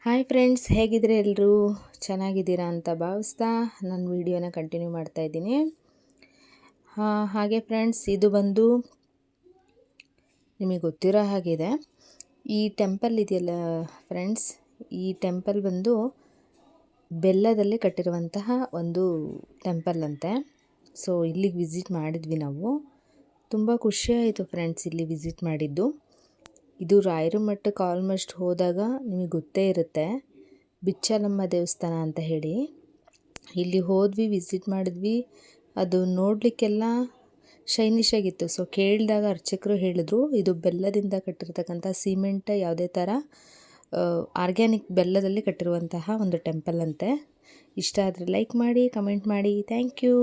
Hi friends, ಹೇಗಿದ್ರೆ ಎಲ್ಲರೂ ಚೆನ್ನಾಗಿದ್ದೀರಾ ಅಂತ ಭಾವಿಸ್ತಾ ನನ್ನ ವಿಡಿಯೋನ ಕಂಟಿನ್ಯೂ ಮಾಡ್ತಾಯಿದ್ದೀನಿ. ಹಾಗೆ ಫ್ರೆಂಡ್ಸ್, ಇದು ಬಂದು ನಿಮಗೆ ಗೊತ್ತಿರೋ ಹಾಗಿದೆ. ಈ ಟೆಂಪಲ್ ಇದೆಯಲ್ಲ ಫ್ರೆಂಡ್ಸ್, ಈ ಟೆಂಪಲ್ ಬಂದು ಬೆಲ್ಲದಲ್ಲಿ ಕಟ್ಟಿರುವಂತಹ ಒಂದು ಟೆಂಪಲ್ ಅಂತೆ. ಸೊ ಇಲ್ಲಿಗೆ ವಿಸಿಟ್ ಮಾಡಿದ್ವಿ ನಾವು. ತುಂಬ ಖುಷಿಯಾಯಿತು ಫ್ರೆಂಡ್ಸ್ ಇಲ್ಲಿ ವಿಸಿಟ್ ಮಾಡಿದ್ದು. ಇದು ರಾಯರ ಮಠಕ್ಕೆ ಆಲ್ಮೋಸ್ಟ್ ಹೋದಾಗ ನಿಮಗೆ ಗೊತ್ತೇ ಇರುತ್ತೆ, ಬಿಚ್ಚಲಮ್ಮ ದೇವಸ್ಥಾನ ಅಂತ ಹೇಳಿ. ಇಲ್ಲಿ ಹೋದ್ವಿ, ವಿಸಿಟ್ ಮಾಡಿದ್ವಿ. ಅದು ನೋಡಲಿಕ್ಕೆಲ್ಲ ಶೈನಿಶ್ ಆಗಿತ್ತು. ಸೊ ಕೇಳಿದಾಗ ಅರ್ಚಕರು ಹೇಳಿದ್ರು, ಇದು ಬೆಲ್ಲದಿಂದ ಕಟ್ಟಿರ್ತಕ್ಕಂಥ ಸಿಮೆಂಟ್ ಯಾವುದೇ ಥರ ಆರ್ಗ್ಯಾನಿಕ್ ಬೆಲ್ಲದಲ್ಲಿ ಕಟ್ಟಿರುವಂತಹ ಒಂದು ಟೆಂಪಲ್ ಅಂತೆ. ಇಷ್ಟ ಆದರೆ ಲೈಕ್ ಮಾಡಿ, ಕಮೆಂಟ್ ಮಾಡಿ. Thank you.